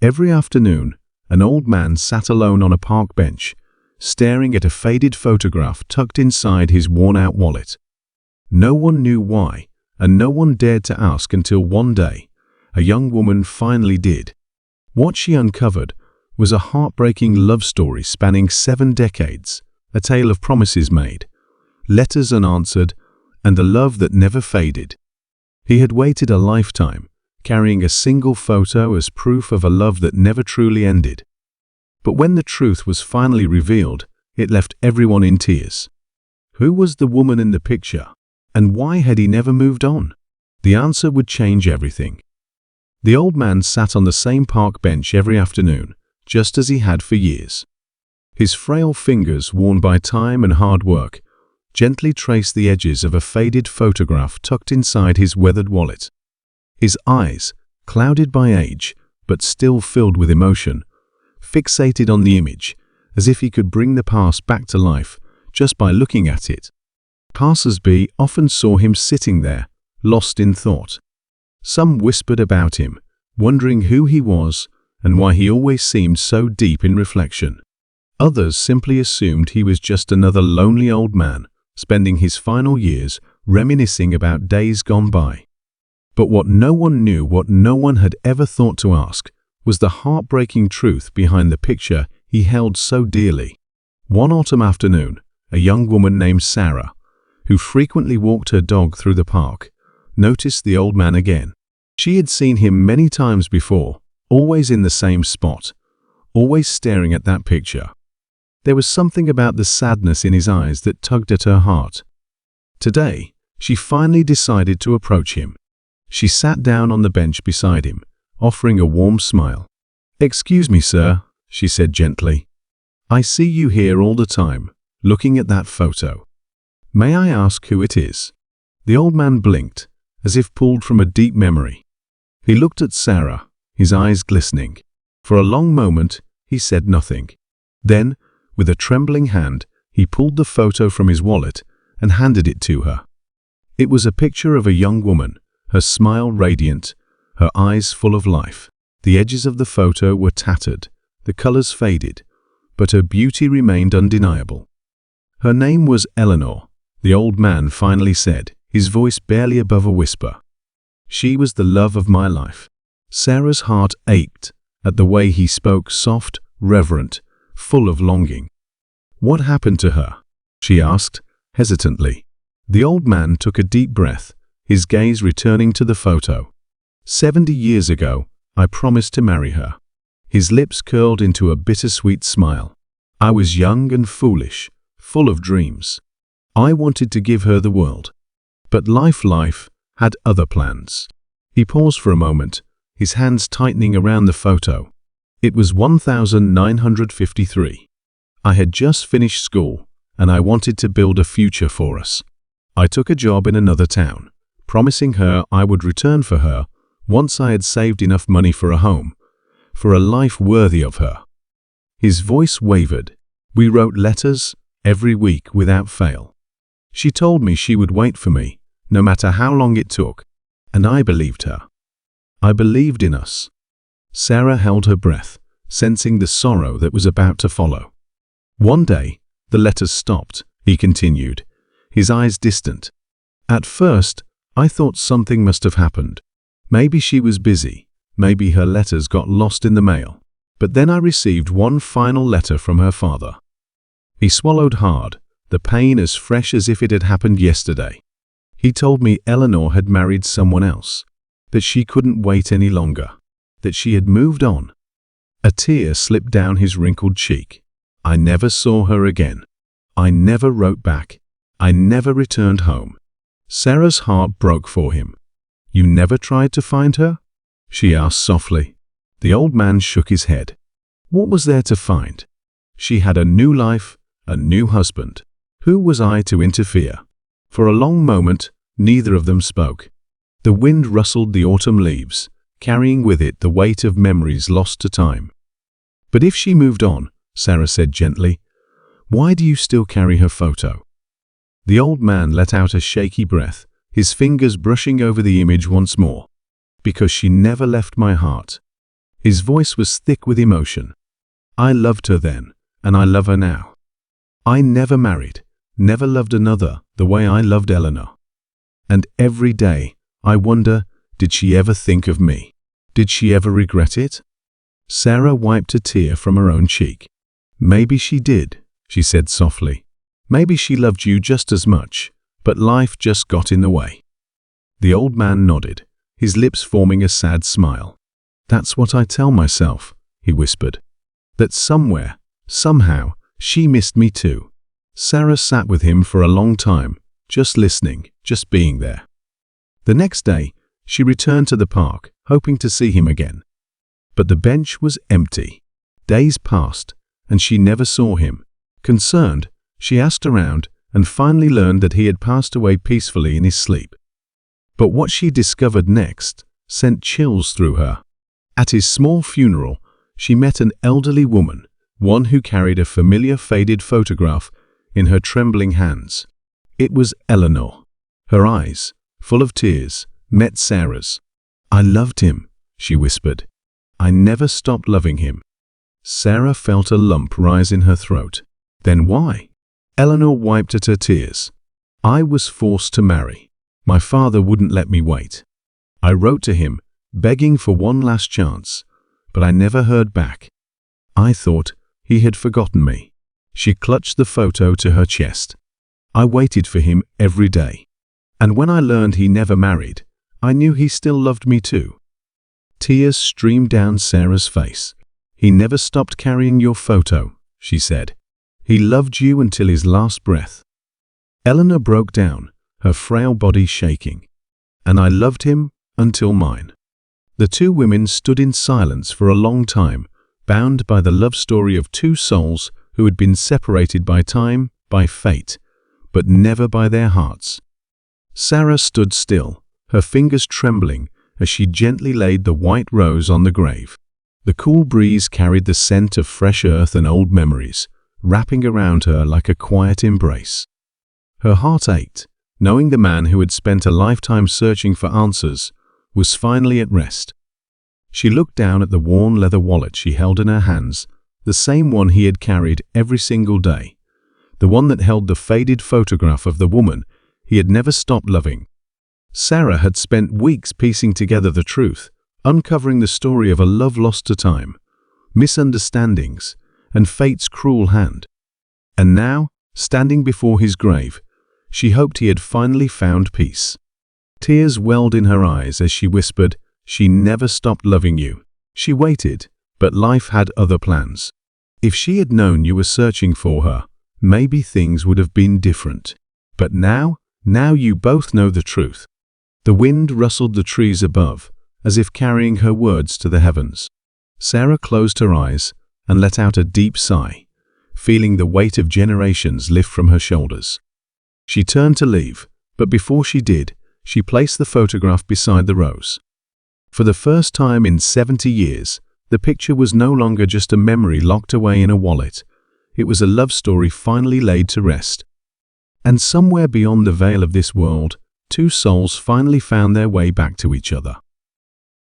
Every afternoon, an old man sat alone on a park bench, staring at a faded photograph tucked inside his worn-out wallet. No one knew why, and no one dared to ask until one day, a young woman finally did. What she uncovered was a heartbreaking love story spanning 7 decades, a tale of promises made, letters unanswered, and a love that never faded. He had waited a lifetime, carrying a single photo as proof of a love that never truly ended. But when the truth was finally revealed, it left everyone in tears. Who was the woman in the picture, and why had he never moved on? The answer would change everything. The old man sat on the same park bench every afternoon, just as he had for years. His frail fingers, worn by time and hard work, gently traced the edges of a faded photograph tucked inside his weathered wallet. His eyes, clouded by age, but still filled with emotion, fixated on the image, as if he could bring the past back to life just by looking at it. Passers-by often saw him sitting there, lost in thought. Some whispered about him, wondering who he was and why he always seemed so deep in reflection. Others simply assumed he was just another lonely old man, spending his final years reminiscing about days gone by. But what no one knew, what no one had ever thought to ask, was the heartbreaking truth behind the picture he held so dearly. One autumn afternoon, a young woman named Sarah, who frequently walked her dog through the park, noticed the old man again. She had seen him many times before, always in the same spot, always staring at that picture. There was something about the sadness in his eyes that tugged at her heart. Today, she finally decided to approach him. She sat down on the bench beside him, offering a warm smile. "Excuse me, sir," she said gently. "I see you here all the time, looking at that photo. May I ask who it is?" The old man blinked, as if pulled from a deep memory. He looked at Sarah, his eyes glistening. For a long moment, he said nothing. Then, with a trembling hand, he pulled the photo from his wallet and handed it to her. It was a picture of a young woman, her smile radiant, her eyes full of life. The edges of the photo were tattered, the colors faded, but her beauty remained undeniable. Her name was Eleanor, the old man finally said, his voice barely above a whisper. She was the love of my life. Sarah's heart ached at the way he spoke, soft, reverent, full of longing. "What happened to her?" she asked, hesitantly. The old man took a deep breath, his gaze returning to the photo. 70 years ago, I promised to marry her." His lips curled into a bittersweet smile. "I was young and foolish, full of dreams. I wanted to give her the world. But life had other plans." He paused for a moment, his hands tightening around the photo. It was 1953. "I had just finished school, and I wanted to build a future for us. I took a job in another town, promising her I would return for her once I had saved enough money for a home, for a life worthy of her." His voice wavered. "We wrote letters every week without fail. She told me she would wait for me, no matter how long it took, and I believed her. I believed in us." Sarah held her breath, sensing the sorrow that was about to follow. "One day, the letters stopped," he continued, his eyes distant. "At first, I thought something must have happened. Maybe she was busy, maybe her letters got lost in the mail. But then I received one final letter from her father." He swallowed hard, the pain as fresh as if it had happened yesterday. "He told me Eleanor had married someone else, that she couldn't wait any longer, that she had moved on." A tear slipped down his wrinkled cheek. "I never saw her again. I never wrote back. I never returned home." Sarah's heart broke for him. "You never tried to find her?" she asked softly. The old man shook his head. "What was there to find? She had a new life, a new husband. Who was I to interfere?" For a long moment, neither of them spoke. The wind rustled the autumn leaves, carrying with it the weight of memories lost to time. "But if she moved on," Sarah said gently, "why do you still carry her photo?" The old man let out a shaky breath, his fingers brushing over the image once more. "Because she never left my heart." His voice was thick with emotion. "I loved her then, and I love her now. I never married, never loved another the way I loved Eleanor. And every day, I wonder, did she ever think of me? Did she ever regret it?" Sarah wiped a tear from her own cheek. "Maybe she did," she said softly. "Maybe she loved you just as much, but life just got in the way." The old man nodded, his lips forming a sad smile. "That's what I tell myself," he whispered. "That somewhere, somehow, she missed me too." Sarah sat with him for a long time, just listening, just being there. The next day, she returned to the park, hoping to see him again. But the bench was empty. Days passed, and she never saw him. Concerned, she asked around and finally learned that he had passed away peacefully in his sleep. But what she discovered next sent chills through her. At his small funeral, she met an elderly woman, one who carried a familiar faded photograph in her trembling hands. It was Eleanor. Her eyes, full of tears, met Sarah's. "I loved him," she whispered. "I never stopped loving him." Sarah felt a lump rise in her throat. "Then why?" Eleanor wiped at her tears. "I was forced to marry. My father wouldn't let me wait. I wrote to him, begging for one last chance, but I never heard back. I thought he had forgotten me." She clutched the photo to her chest. "I waited for him every day. And when I learned he never married, I knew he still loved me too." Tears streamed down Sarah's face. "He never stopped carrying your photo," she said. "He loved you until his last breath." Eleanor broke down, her frail body shaking. "And I loved him until mine." The two women stood in silence for a long time, bound by the love story of two souls who had been separated by time, by fate, but never by their hearts. Sarah stood still, her fingers trembling as she gently laid the white rose on the grave. The cool breeze carried the scent of fresh earth and old memories, wrapping around her like a quiet embrace. Her heart ached, knowing the man who had spent a lifetime searching for answers was finally at rest. She looked down at the worn leather wallet she held in her hands, the same one he had carried every single day, the one that held the faded photograph of the woman he had never stopped loving. Sarah had spent weeks piecing together the truth, uncovering the story of a love lost to time, misunderstandings, and fate's cruel hand. And now, standing before his grave, she hoped he had finally found peace. Tears welled in her eyes as she whispered, "She never stopped loving you. She waited, but life had other plans. If she had known you were searching for her, maybe things would have been different. But now you both know the truth." The wind rustled the trees above, as if carrying her words to the heavens. Sarah closed her eyes and let out a deep sigh, feeling the weight of generations lift from her shoulders. She turned to leave, but before she did, she placed the photograph beside the rose. For the first time in 70 years, the picture was no longer just a memory locked away in a wallet. It was a love story finally laid to rest. And somewhere beyond the veil of this world, two souls finally found their way back to each other.